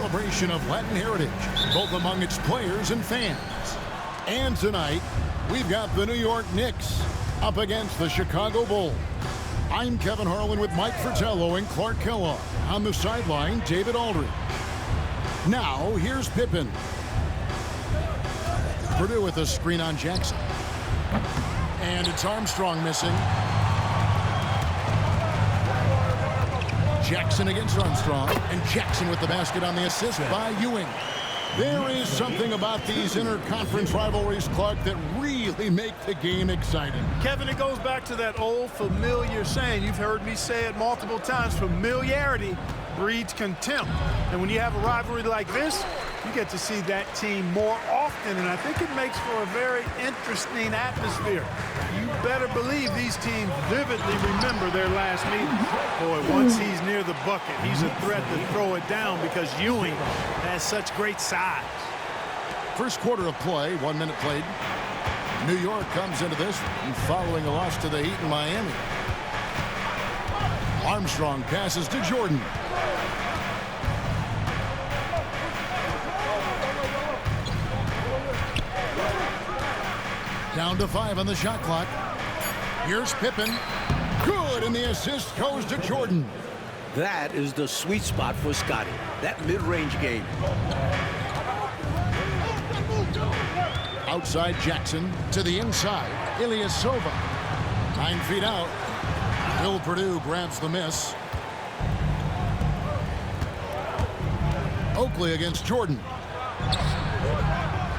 celebration of Latin heritage, both among its players and fans. And tonight, we've got the New York Knicks up against the Chicago Bulls. I'm Kevin Harlan with Mike Fratello and Clark Kellogg. On the sideline, David Aldridge. Now, here's Pippen. Purdue with a screen on Jackson. And it's Armstrong missing. Jackson against Armstrong. And Jackson with the basket on the assist by Ewing. There is something about these interconference rivalries, Clark, that really make the game exciting. Kevin, it goes back to that old familiar saying. You've heard me say it multiple times. Familiarity breeds contempt. And when you have a rivalry like this, you get to see that team more often, and I think it makes for a very interesting atmosphere. You better believe these teams vividly remember their last meeting. Boy, once he's near the bucket, he's a threat to throw it down because Ewing has such great size. First quarter of play, 1 minute played. New York comes into this following a loss to the Heat in Miami. Armstrong passes to Jordan. Down to 5 on the shot clock. Here's Pippen. Good, and the assist goes to Jordan. That is the sweet spot for Scotty. That mid-range game. Outside Jackson to the inside. Ilyasova. 9 feet out. Bill Purdue grabs the miss. Oakley against Jordan.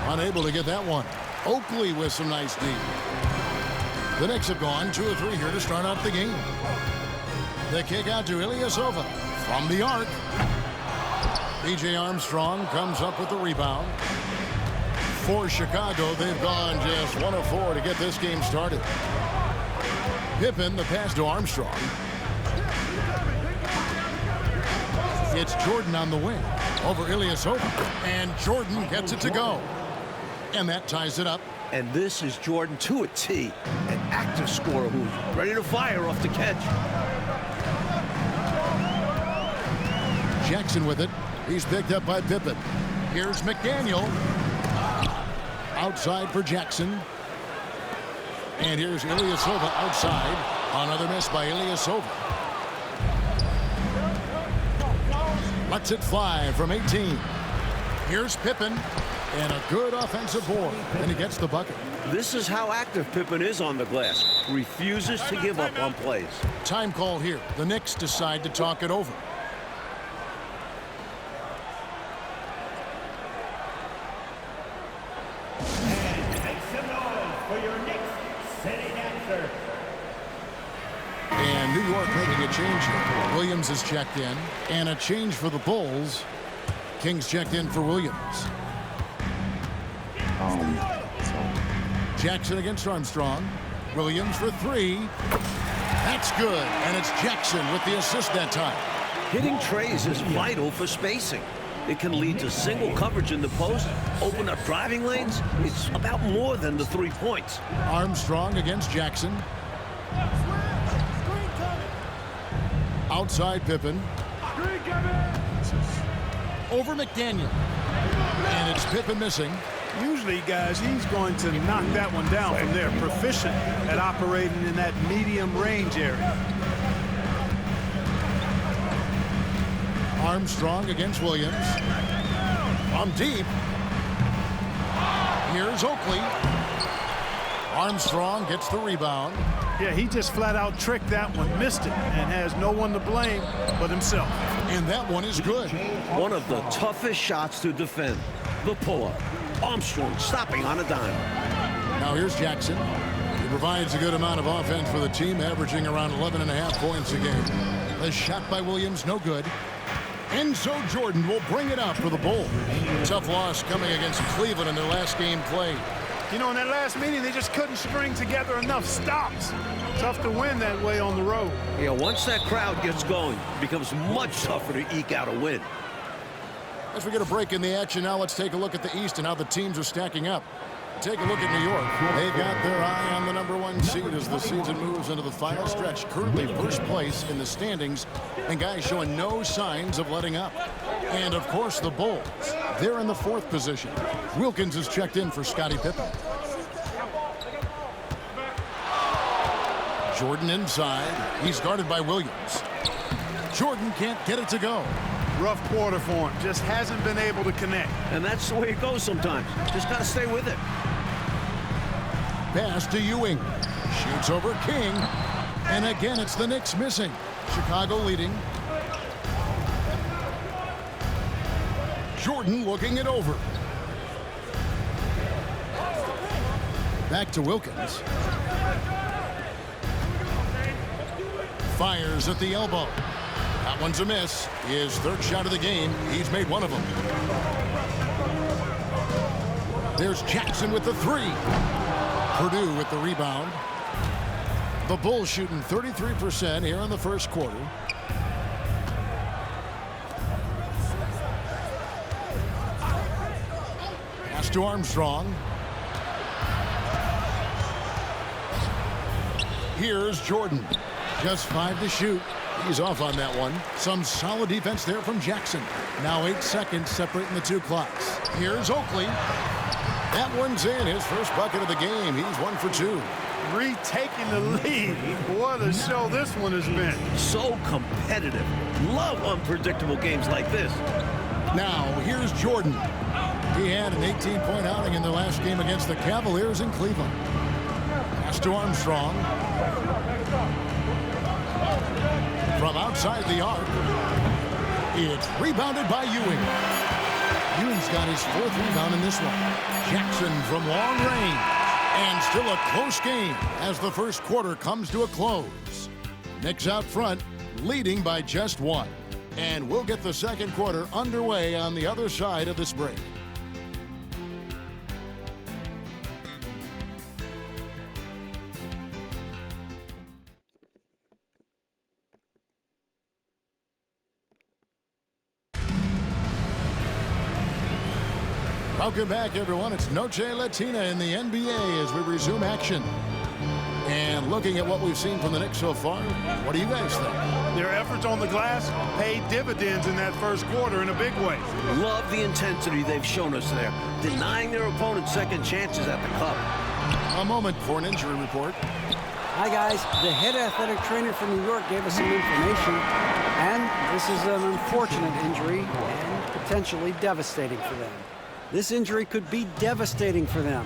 Unable to get that one. Oakley with some nice D. The Knicks have gone 2 or 3 here to start out the game. The kick out to Ilyasova from the arc. B.J. Armstrong comes up with the rebound. For Chicago, they've gone just 1 of 4 to get this game started. Pippen, the pass to Armstrong. It's Jordan on the wing over Ilyasova. And Jordan gets it to go. And that ties it up. And this is Jordan to a T, an active scorer who's ready to fire off the catch. Jackson with it. He's picked up by Pippen. Here's McDaniel. Outside for Jackson. And here's Ilyasova outside. Another miss by Ilyasova. Lets it fly from 18. Here's Pippen. And a good offensive board. And he gets the bucket. This is how active Pippen is on the glass. Refuses to give up on plays. Time call here. The Knicks decide to talk it over. And New York making a change here. Williams is checked in. And a change for the Bulls. Kings checked in for Williams. Jackson against Armstrong. Williams for 3. That's good. And it's Jackson with the assist that time. Hitting trays is vital for spacing. It can lead to single coverage in the post, open up driving lanes. It's about more than the 3 points. Armstrong against Jackson. Outside Pippen. Over McDaniel. And it's Pippen missing. Usually, guys, he's going to knock that one down from there. Proficient at operating in that medium range area. Armstrong against Williams. From deep. Here's Oakley. Armstrong gets the rebound. Yeah, he just flat out tricked that one, missed it, and has no one to blame but himself. And that one is good. One of the toughest shots to defend. The pull-up. Armstrong stopping on a dime. Now here's Jackson. He provides a good amount of offense for the team, averaging around 11.5 points a game. The shot by Williams, no good. And so Jordan will bring it out for the Bulls. Tough loss coming against Cleveland in their last game played. You know, in that last meeting, they just couldn't string together enough stops. Tough to win that way on the road. Yeah, once that crowd gets going, it becomes much tougher to eke out a win. As we get a break in the action, now let's take a look at the East and how the teams are stacking up. Take a look at New York. They've got their eye on the #1 seed as the season moves into the final stretch. Currently first place in the standings, and guys showing no signs of letting up. And, of course, the Bulls. They're in the 4th position. Wilkins is checked in for Scottie Pippen. Jordan inside. He's guarded by Williams. Jordan can't get it to go. Rough quarter for him. Just hasn't been able to connect. And that's the way it goes sometimes. Just got to stay with it. Pass to Ewing. Shoots over King. And again, it's the Knicks missing. Chicago leading. Jordan looking it over. Back to Wilkins. Fires at the elbow. That one's a miss. His 3rd shot of the game. He's made one of them. There's Jackson with the 3. Purdue with the rebound. The Bulls shooting 33% here in the 1st quarter. Pass to Armstrong. Here's Jordan. Just 5 to shoot. He's off on that one. Some solid defense there from Jackson. Now 8 seconds separating the 2 clocks. Here's Oakley. That one's in. His first bucket of the game. He's 1 for 2. Retaking the lead. What a show this one has been. So competitive. Love unpredictable games like this. Now, here's Jordan. He had an 18-point outing in their last game against the Cavaliers in Cleveland. Pass to Armstrong. From outside the arc. It's rebounded by Ewing. Ewing's got his 4th rebound in this one. Jackson from long range. And still a close game as the 1st quarter comes to a close. Knicks out front, leading by just 1. And we'll get the 2nd quarter underway on the other side of this break. Welcome back, everyone. It's Noche Latina in the NBA as we resume action. And looking at what we've seen from the Knicks so far, what do you guys think? Their efforts on the glass paid dividends in that 1st quarter in a big way. Love the intensity they've shown us there, denying their opponents 2nd chances at the cup. A moment for an injury report. Hi, guys. The head athletic trainer from New York gave us some information, and this is an unfortunate injury and potentially devastating for them. This injury could be devastating for them.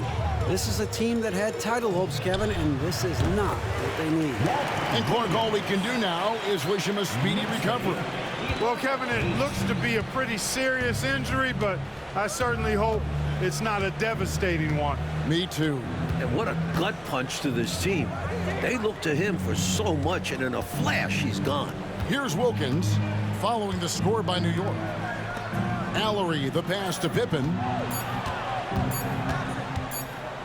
This is a team that had title hopes, Kevin, and this is not what they need. And Clark, all we can do now is wish him a speedy recovery. Well, Kevin, it looks to be a pretty serious injury, but I certainly hope it's not a devastating one. Me too. And what a gut punch to this team. They look to him for so much, and in a flash, he's gone. Here's Wilkins following the score by New York. Allery, the pass to Pippen.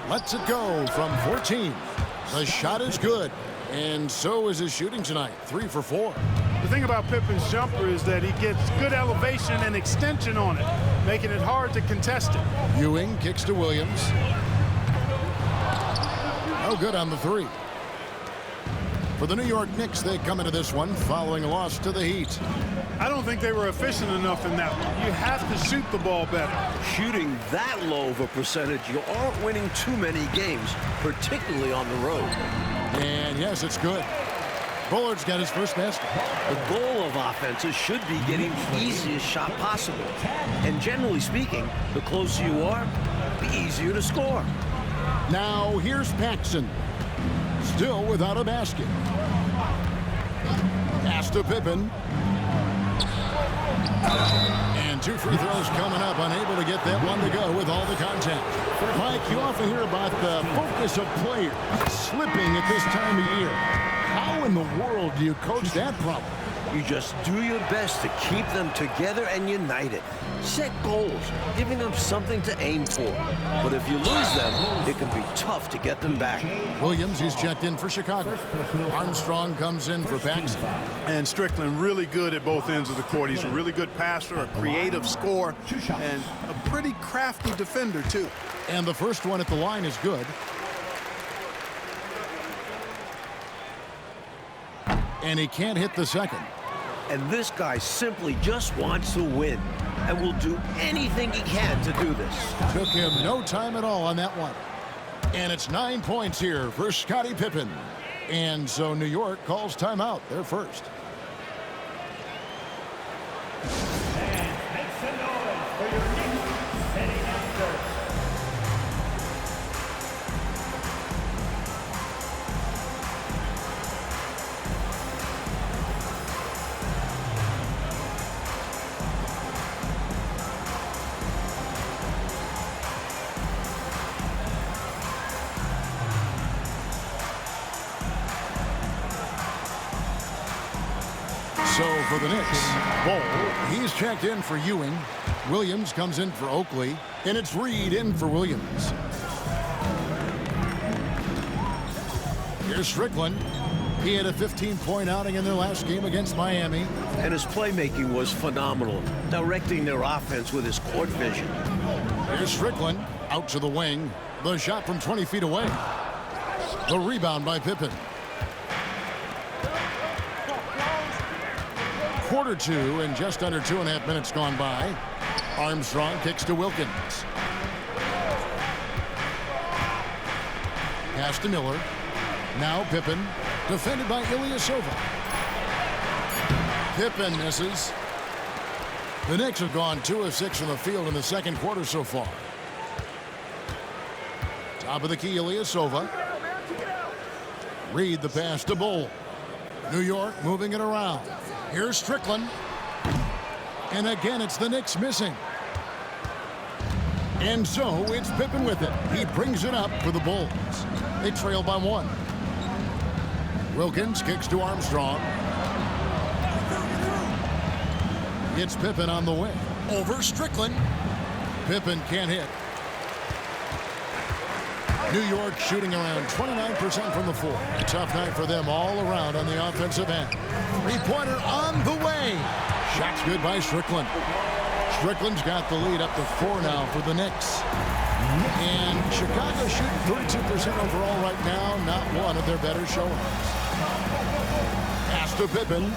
Lets it go from 14. The shot is good, and so is his shooting tonight, 3 for 4. The thing about Pippen's jumper is that he gets good elevation and extension on it, making it hard to contest it. Ewing kicks to Williams. No good on the 3. For the New York Knicks, they come into this one following a loss to the Heat. I don't think they were efficient enough in that one. You have to shoot the ball better. Shooting that low of a percentage, you aren't winning too many games, particularly on the road. And yes, it's good. Bullard's got his first basket. The goal of offenses should be getting the easiest shot possible. And generally speaking, the closer you are, the easier to score. Now here's Paxson. Still without a basket. Pass to Pippen. And 2 free throws coming up, unable to get that one to go with all the contact. Mike, you often hear about the focus of players slipping at this time of year. How in the world do you coach that problem? You just do your best to keep them together and united. Set goals, giving them something to aim for. But if you lose them, it can be tough to get them back. Williams, he's checked in for Chicago. Armstrong comes in for Paxson. And Strickland really good at both ends of the court. He's a really good passer, a creative scorer, and a pretty crafty defender, too. And the first one at the line is good. And he can't hit the second. And this guy simply just wants to win. and will do anything he can to do this. Took him no time at all on that one. And it's 9 points here for Scottie Pippen. And so New York calls timeout. They're first. And make some noise for your Knicks setting after. So for the Knicks, Bol, he's checked in for Ewing. Williams comes in for Oakley. And it's Reed in for Williams. Here's Strickland. He had a 15-point outing in their last game against Miami. And his playmaking was phenomenal, directing their offense with his court vision. Here's Strickland out to the wing. The shot from 20 feet away. The rebound by Pippen. Quarter two and just under 2.5 minutes gone by. Armstrong kicks to Wilkins. Pass to Miller. Now Pippen, defended by Ilyasova. Pippen misses. The Knicks have gone 2 of 6 from the field in the second quarter so far. Top of the key, Ilyasova. Reed the pass to Bol. New York moving it around. Here's Strickland. And again, it's the Knicks missing. And so it's Pippen with it. He brings it up for the Bulls. They trail by 1. Wilkins kicks to Armstrong. It's Pippen on the wing. Over Strickland. Pippen can't hit. New York shooting around 29% from the floor. A tough night for them all around on the offensive end. Three-pointer on the way. Shot's good by Strickland. Strickland's got the lead up to 4 now for the Knicks. And Chicago shooting 32% overall right now. Not one of their better showings. Pass to Pippen.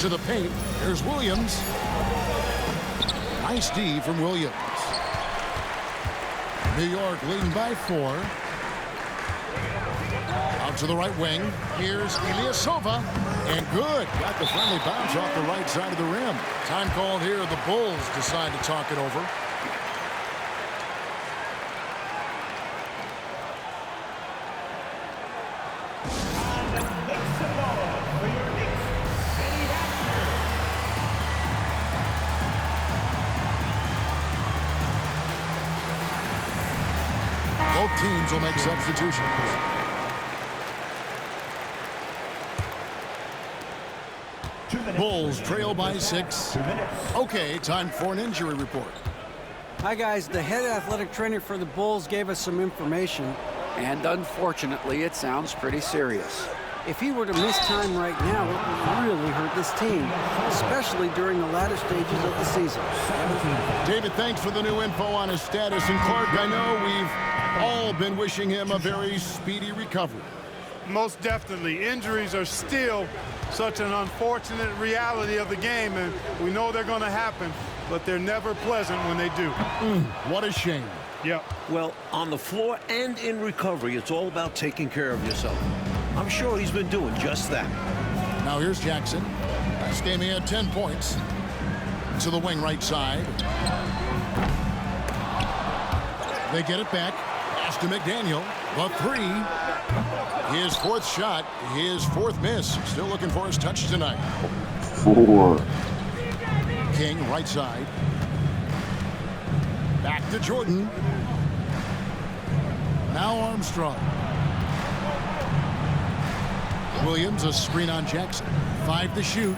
To the paint. Here's Williams. Nice D from Williams. New York leading by 4. Out to the right wing. Here's Ilyasova. And good. Got the friendly bounce off the right side of the rim. Time called here. The Bulls decide to talk it over. Both teams will make substitutions. Bulls trail by 6. Okay, time for an injury report. Hi, guys. The head athletic trainer for the Bulls gave us some information, and unfortunately, it sounds pretty serious. If he were to miss time right now, it would really hurt this team, especially during the latter stages of the season. David, thanks for the new info on his status. And Clark, I know we've all been wishing him a very speedy recovery. Most definitely. Injuries are still such an unfortunate reality of the game, and we know they're going to happen, but they're never pleasant when they do. What a shame. Yep. Well, on the floor and in recovery, it's all about taking care of yourself. I'm sure he's been doing just that. Now here's Jackson. Last game he had 10 points. To the wing right side. They get it back. Pass to McDaniel. The 3. His 4th shot. His 4th miss. Still looking for his touch tonight. 4. King right side. Back to Jordan. Now Armstrong. Williams, a screen on Jackson. 5 to shoot.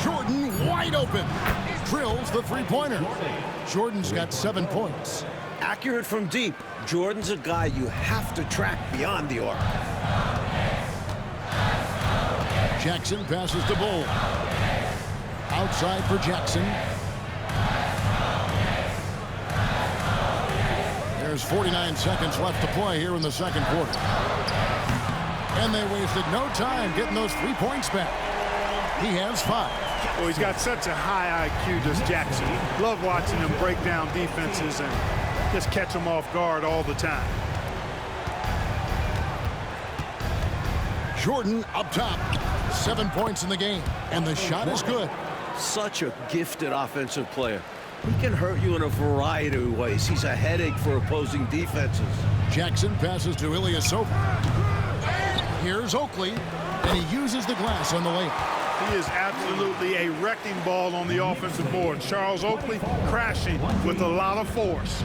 Jordan wide open. Drills the 3-pointer. Jordan's got 7 points. Accurate from deep. Jordan's a guy you have to track beyond the arc. Jackson passes to Bol. Outside for Jackson. There's 49 seconds left to play here in the second quarter. And they wasted no time getting those 3 points back. He has 5. Well, he's got such a high IQ, does Jackson. Love watching him break down defenses and just catch them off guard all the time. Jordan up top. 7 points in the game. And the shot is good. Such a gifted offensive player. He can hurt you in a variety of ways. He's a headache for opposing defenses. Jackson passes to Ilyasova. Here's Oakley, and he uses the glass on the layup. He is absolutely a wrecking ball on the offensive board. Charles Oakley crashing with a lot of force.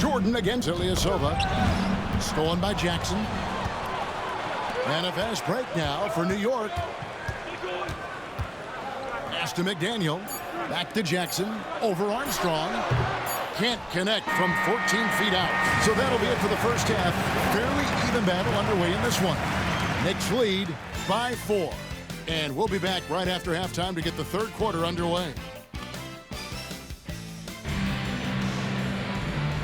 Jordan against Ilyasova. Stolen by Jackson. And a fast break now for New York. Pass to McDaniel. Back to Jackson. Over Armstrong. Can't connect from 14 feet out. So that'll be it for the first half. Fairly even battle underway in this one. Knicks lead by 4. And we'll be back right after halftime to get the third quarter underway.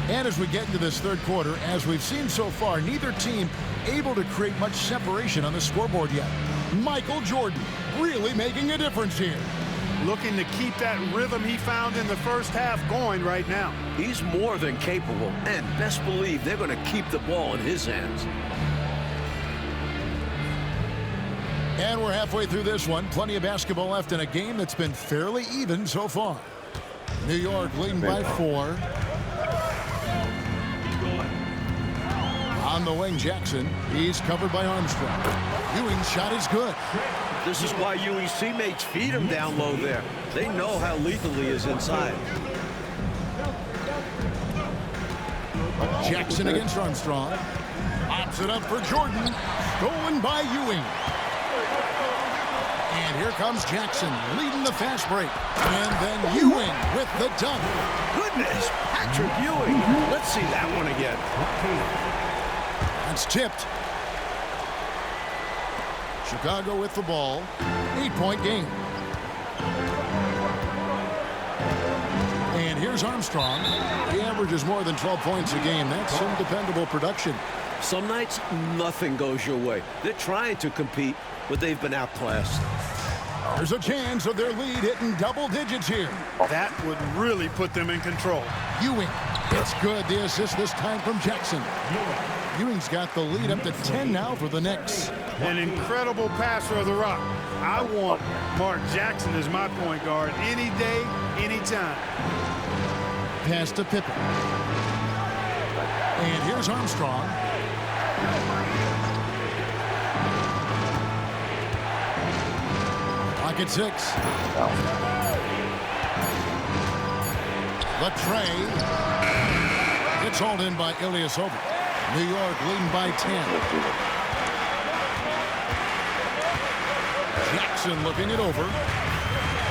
And as we get into this third quarter, as we've seen so far, neither team able to create much separation on the scoreboard yet. Michael Jordan really making a difference here. Looking to keep that rhythm he found in the first half going right now. He's more than capable, and best believe they're going to keep the ball in his hands. And we're halfway through this one. Plenty of basketball left in a game that's been fairly even so far. New York leading by 4. On the wing, Jackson. He's covered by Armstrong. Ewing's shot is good. This is why Ewing's teammates feed him down low there. They know how lethal he is inside. Jackson against Armstrong. Pops it up for Jordan. Stolen by Ewing. And here comes Jackson leading the fast break. And then Ewing with the dunk. Goodness, Patrick Ewing. Let's see that one again. It's tipped. Chicago with the ball. 8-point game. And here's Armstrong. He averages more than 12 points a game. That's some dependable production. Some nights, nothing goes your way. They're trying to compete, but they've been outclassed. There's a chance of their lead hitting double digits here. That would really put them in control. Ewing. It's good. The assist this time from Jackson. Ewing's got the lead up to 10 now for the Knicks. An incredible passer of the rock. I want Mark Jackson as my point guard any day, anytime. Pass to Pippen. And here's Armstrong. Clock at 6. The tray. It's hauled in by Ilyasova. New York leading by 10. Jackson looking it over.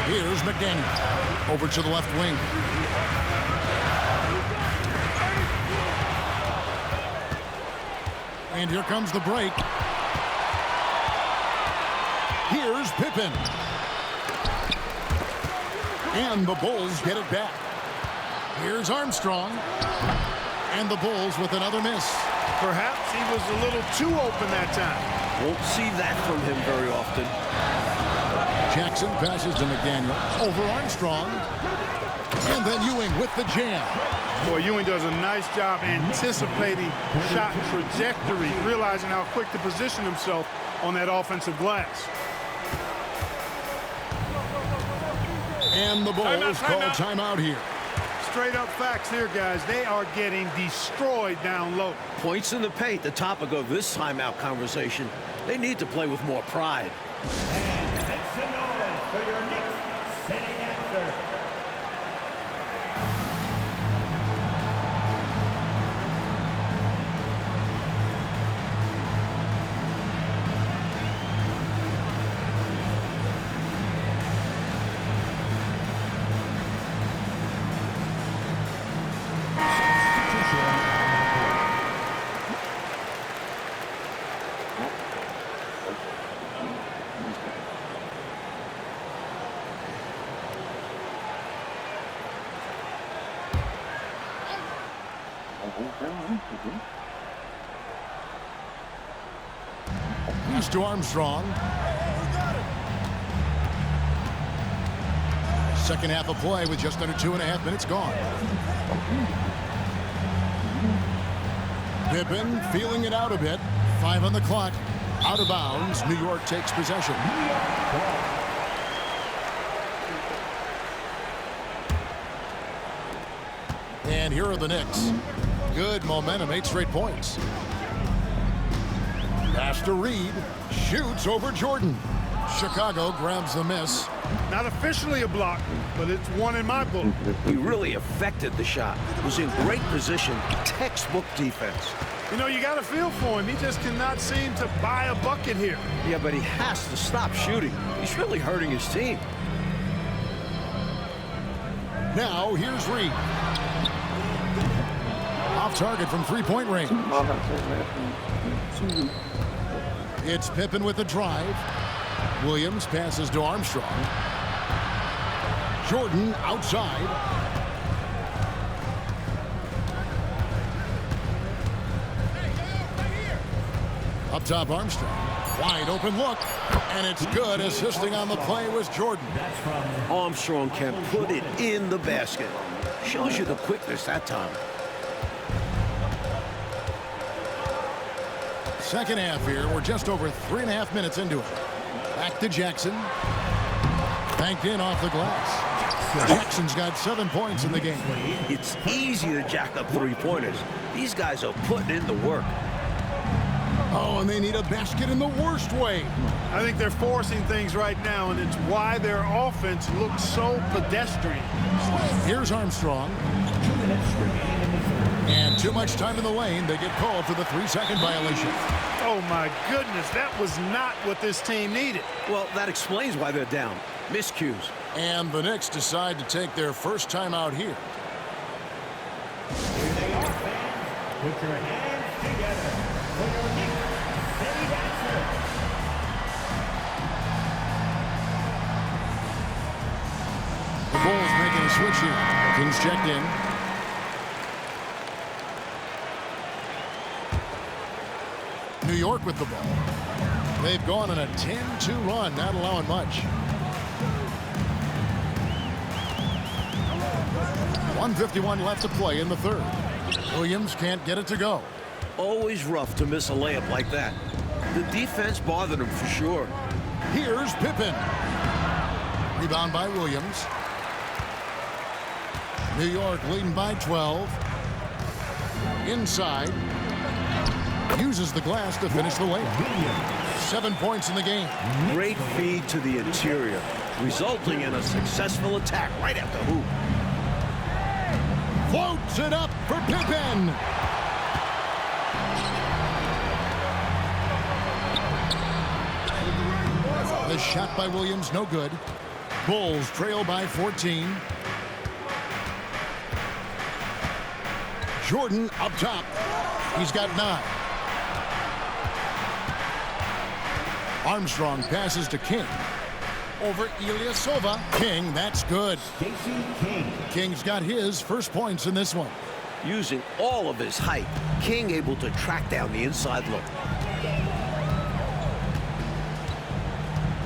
Here's McDaniel. Over to the left wing. And here comes the break. Here's Pippen. And the Bulls get it back. Here's Armstrong. And the Bulls with another miss. Perhaps he was a little too open that time. Won't see that from him very often. Jackson passes to McDaniel. Over Armstrong. And then Ewing with the jam. Boy, Ewing does a nice job anticipating shot trajectory, realizing how quick to position himself on that offensive glass. And the Bulls call timeout here. Straight up facts here, guys. They are getting destroyed down low. Points in the paint, the topic of this timeout conversation. They need to play with more pride. And make some noise for your Knicks setting answer. Pass to Armstrong. Second half of play with just under 2.5 minutes gone. Pippen feeling it out a bit. 5 on the clock. Out of bounds. New York takes possession. And here are the Knicks. Good momentum, 8 straight points. Pass to Reed. Shoots over Jordan. Chicago grabs the miss. Not officially a block, but it's one in my book. He really affected the shot. Was in great position. Textbook defense. You know, you got to feel for him. He just cannot seem to buy a bucket here. Yeah, but he has to stop shooting. He's really hurting his team. Now, here's Reed. Off target from three-point range. It's Pippen with the drive. Williams passes to Armstrong. Jordan outside. Up top, Armstrong. Wide open look. And it's good. Assisting on the play was Jordan. Armstrong can put it in the basket. Shows you the quickness that time. Second half here. We're just over 3.5 minutes into it. Back to Jackson. Banked in off the glass. Jackson's got 7 points in the game. It's easy to jack up three-pointers. These guys are putting in the work. Oh, and they need a basket in the worst way. I think they're forcing things right now, and it's why their offense looks so pedestrian. Here's Armstrong. And too much time in the lane. They get called for the 3-second violation. Oh, my goodness. That was not what this team needed. Well, that explains why they're down. Miscues. And the Knicks decide to take their first time out here. Here they are, fans. Put your hands together for your Knicks City Dancers. The Bulls making a switch here. Kings checked in. New York with the ball. They've gone on a 10-2 run, not allowing much. 1:51 left to play in the third. Williams can't get it to go. Always rough to miss a layup like that. The defense bothered him for sure. Here's Pippen. Rebound by Williams. New York leading by 12. Inside. Uses the glass to finish the layup. 7 points in the game. Great feed to the interior, resulting in a successful attack right at the hoop. Floats it up for Pippen. The shot by Williams, no good. Bulls trail by 14. Jordan up top. He's got 9. Armstrong passes to King. Over Ilyasova. King, that's good. Stacey King. King's got his first points in this one. Using all of his height, King able to track down the inside look.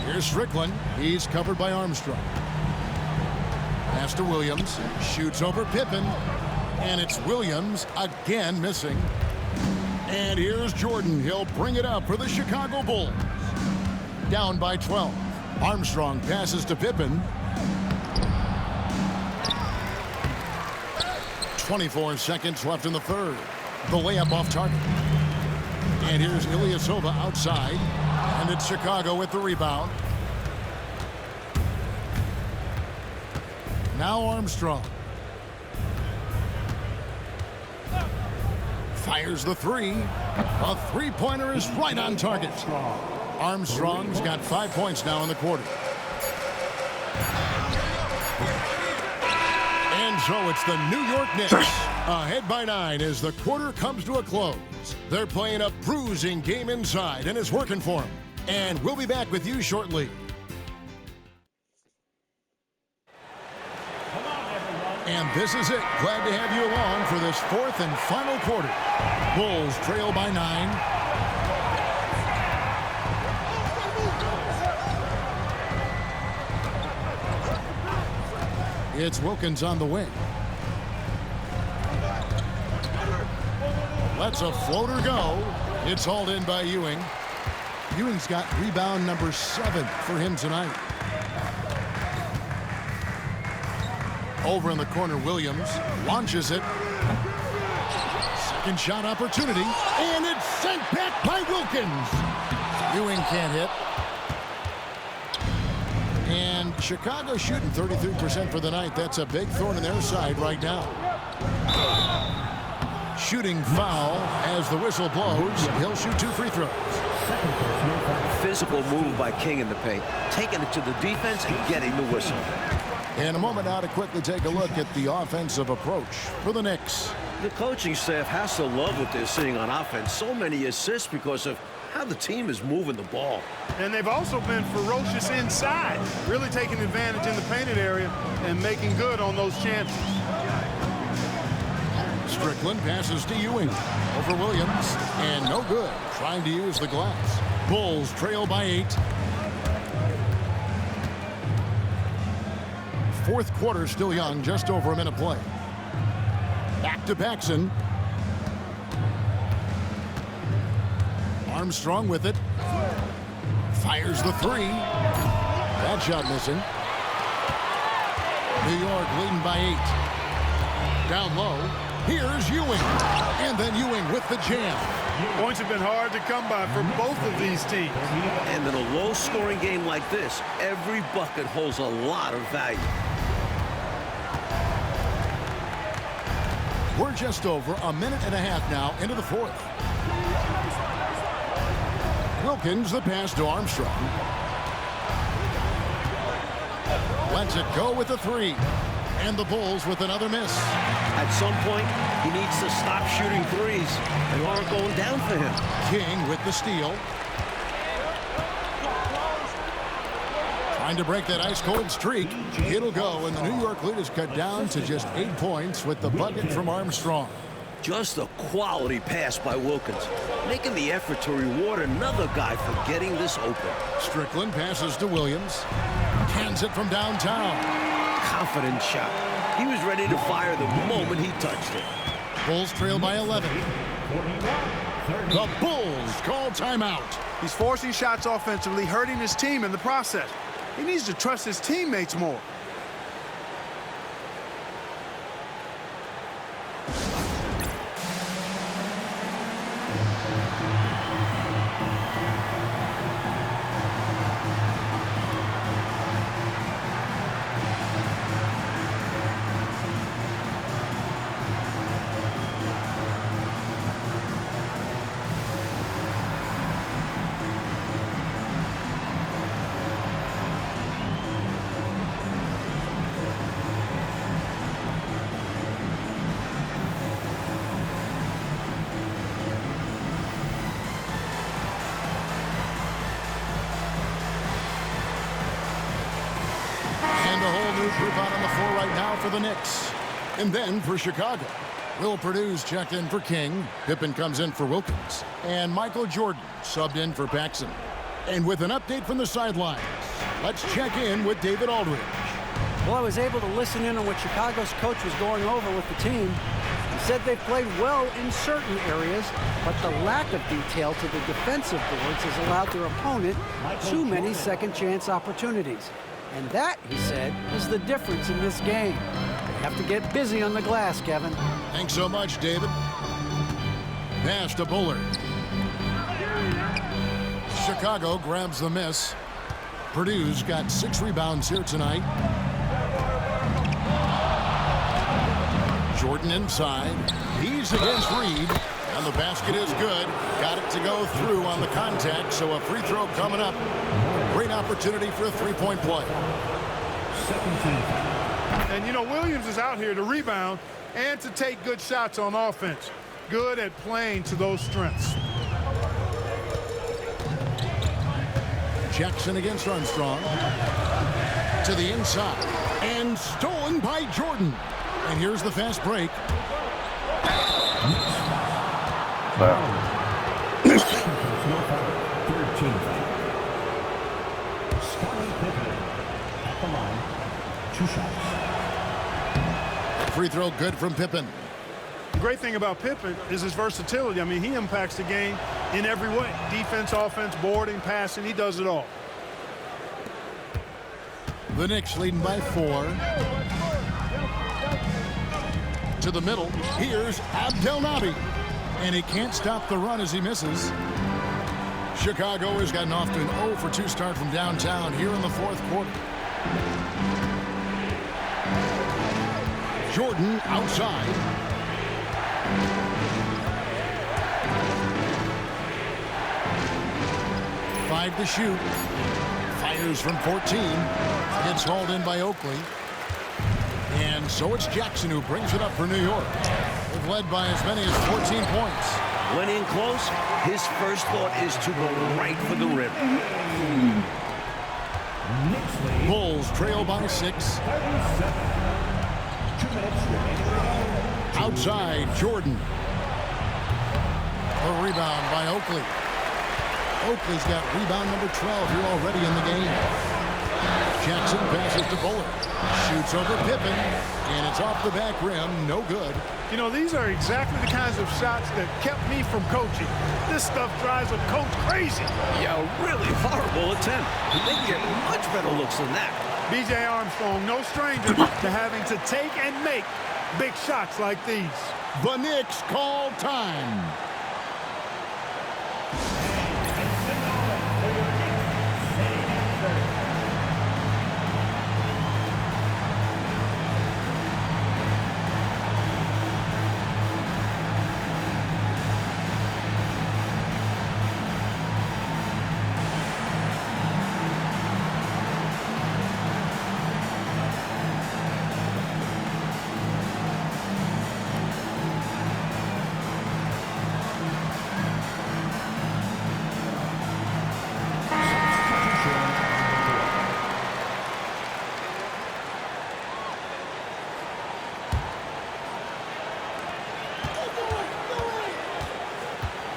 Here's Strickland. He's covered by Armstrong. Pass to Williams. Shoots over Pippen. And it's Williams again missing. And here's Jordan. He'll bring it up for the Chicago Bulls. Down by 12. Armstrong passes to Pippen. 24 seconds left in the third. The layup off target. And here's Ilyasova outside. And it's Chicago with the rebound. Now Armstrong. Fires the three. A three-pointer is right on target. Armstrong's got 5 points now in the quarter. And so it's the New York Knicks ahead by 9 as the quarter comes to a close. They're playing a bruising game inside, and it's working for them. And we'll be back with you shortly. And this is it. Glad to have you along for this fourth and final quarter. Bulls trail by 9. It's Wilkins on the wing. Lets a floater go. It's hauled in by Ewing. Ewing's got rebound number 7 for him tonight. Over in the corner, Williams launches it. Second shot opportunity, and it's sent back by Wilkins. Ewing can't hit. And Chicago shooting 33% for the night. That's a big thorn in their side right now. Shooting foul as the whistle blows. He'll shoot 2 free throws. Physical move by King in the paint, taking it to the defense and getting the whistle. And a moment now to quickly take a look at the offensive approach for the Knicks. The coaching staff has to love what they're seeing on offense. So many assists because of how the team is moving the ball. And they've also been ferocious inside, really taking advantage in the painted area and making good on those chances. Strickland passes to Ewing over Williams, and no good, trying to use the glass. Bulls trail by 8. Fourth quarter still young, just over a minute play. Back to Paxson. Armstrong with it. Fires the 3. That shot missing. New York leading by 8. Down low. Here's Ewing. And then Ewing with the jam. Points have been hard to come by for both of these teams. And in a low-scoring game like this, every bucket holds a lot of value. We're just over a minute and a half now into the fourth. Wilkins, the pass to Armstrong. Lets it go with the 3. And the Bulls with another miss. At some point, he needs to stop shooting threes. They aren't going down for him. King with the steal. Trying to break that ice-cold streak. It'll go, and the New York lead is cut down to just 8 points with the bucket from Armstrong. Just a quality pass by Wilkins, making the effort to reward another guy for getting this open. Strickland passes to Williams. Cans it from downtown. Confident shot. He was ready to fire the moment he touched it. Bulls trail by 11. The Bulls call timeout. He's forcing shots offensively, hurting his team in the process. He needs to trust his teammates more. Group out on the floor right now for the Knicks. And then for Chicago. Will Purdue's checked in for King. Pippen comes in for Wilkins. And Michael Jordan subbed in for Paxson. And with an update from the sidelines, let's check in with David Aldridge. Well, I was able to listen in on what Chicago's coach was going over with the team. He said they've played well in certain areas, but the lack of detail to the defensive boards has allowed their opponent too many second-chance opportunities. And that, he said, is the difference in this game. They have to get busy on the glass, Kevin. Thanks so much, David. Pass to Bullard. Chicago grabs the miss. Purdue's got 6 rebounds here tonight. Jordan inside. He's against Reed. And the basket is good. Got it to go through on the contact, so a free throw coming up. Great opportunity for a three-point play. And, you know, Williams is out here to rebound and to take good shots on offense. Good at playing to those strengths. Jackson against Armstrong. To the inside. And stolen by Jordan. And here's the fast break. free throw good from Pippen. The great thing about Pippen is his versatility. I mean, he impacts the game in every way. Defense, offense, boarding, passing, he does it all. The Knicks leading by 4. To the middle. Here's Abdelnaby. And he can't stop the run as he misses. Chicago has gotten off to an 0 for 2 start from downtown here in the 4th quarter. Jordan outside. Five to shoot. Fires from 14. Gets hauled in by Oakley. And so it's Jackson who brings it up for New York. They've led by as many as 14 points. When in close, his first thought is to go right for the rim. Bulls trail by 6. Outside, Jordan. A rebound by Oakley. Oakley's got rebound number 12 here already in the game. Jackson passes to Bullard. Shoots over Pippen, and it's off the back rim. No good. You know, these are exactly the kinds of shots that kept me from coaching. This stuff drives a coach crazy. Yeah, really horrible attempt. They can get much better looks than that. B.J. Armstrong, no stranger to having to take and make big shots like these. The Knicks call time.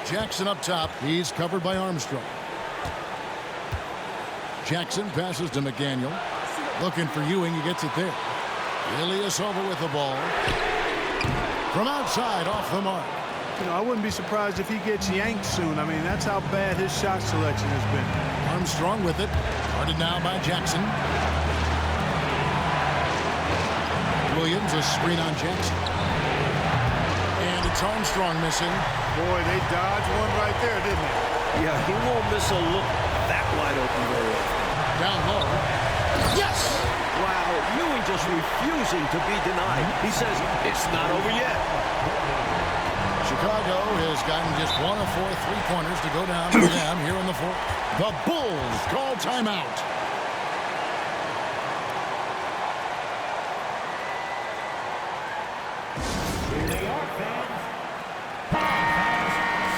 Jackson up top. He's covered by Armstrong. Jackson passes to McDaniel. Looking for Ewing. He gets it there. Ilyasova with the ball. From outside, off the mark. You know, I wouldn't be surprised if he gets yanked soon. I mean, that's how bad his shot selection has been. Armstrong with it. Guarded now by Jackson. Williams, a screen on Jackson. And it's Armstrong missing. Boy, they dodged one right there, didn't they? Yeah, he won't miss a look that wide open very often. Down low. Yes! Wow, Ewing just refusing to be denied. He says, it's not over yet. Chicago has gotten just 1 of 4 3-pointers to go down for them here in the 4th. The Bulls call timeout. Here they are, fans.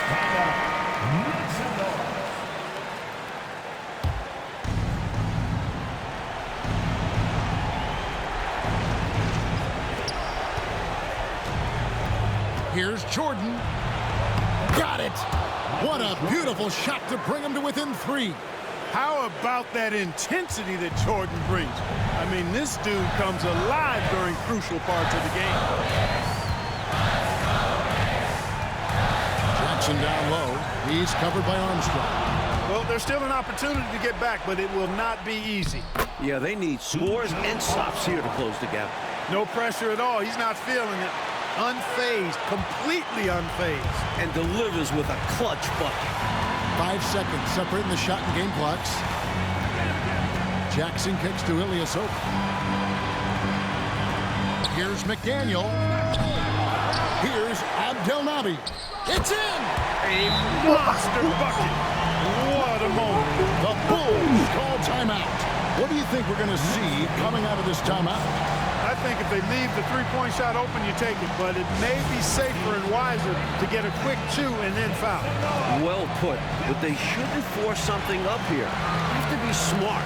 Stand up. Make some noise. Here's Jordan. Got it. What a beautiful shot to bring him to within 3. How about that intensity that Jordan brings? I mean, this dude comes alive during crucial parts of the game. Jackson down low. He's covered by Armstrong. Well, there's still an opportunity to get back, but it will not be easy. Yeah, they need scores and stops here to close the gap. No pressure at all. He's not feeling it. Unfazed, completely unfazed. And delivers with a clutch bucket. 5 seconds separating the shot and game clocks. Jackson kicks to Ilyasova. Here's McDaniel. Here's Abdelnaby. It's in! A monster bucket. What a moment. The Bulls call timeout. What do you think we're going to see coming out of this timeout? I think if they leave the three-point shot open, you take it. But it may be safer and wiser to get a quick 2 and then foul. Well put, but they shouldn't force something up here. You have to be smart.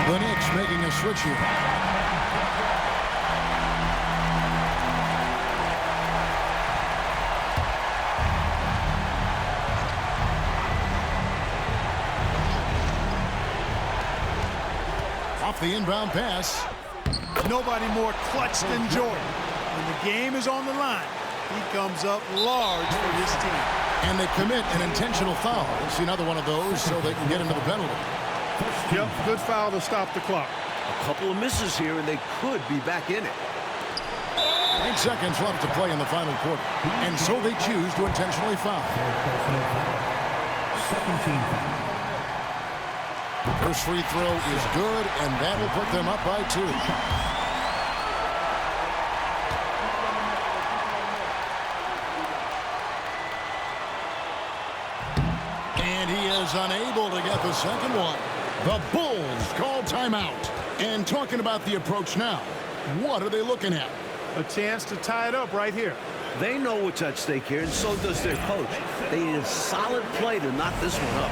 The Knicks making a switch here. Off the inbound pass. Nobody more clutch than Jordan. When the game is on the line, he comes up large for his team. And they commit an intentional foul. We'll see another one of those so they can get into the penalty. Yep, good foul to stop the clock. A couple of misses here, and they could be back in it. 8 seconds left to play in the final quarter. And so they choose to intentionally foul. First free throw is good, and that will put them up by 2. And he is unable to get the second one. The Bulls call timeout. And talking about the approach now, what are they looking at? A chance to tie it up right here. They know what's at stake here, and so does their coach. They need a solid play to knock this one up.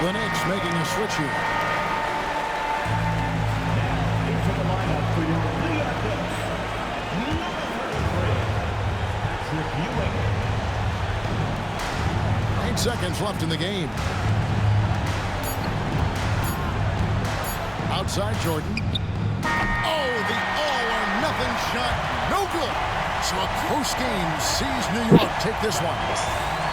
The Knicks making a switch here. Into the lineup for your New York Knicks, number 33, Patrick Ewing. 8 seconds left in the game. Outside Jordan. Oh, the all-or-nothing shot. No good. So a close game sees New York take this one.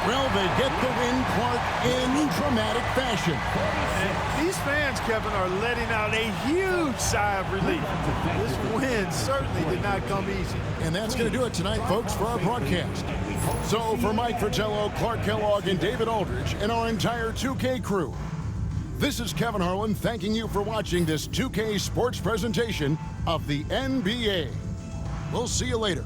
Well, they get the win, Clark, in dramatic fashion. And these fans, Kevin, are letting out a huge sigh of relief. This win certainly did not come easy. And that's going to do it tonight, folks, for our broadcast. So for Mike Fratello, Clark Kellogg, and David Aldridge, and our entire 2K crew, this is Kevin Harlan thanking you for watching this 2K sports presentation of the NBA. We'll see you later.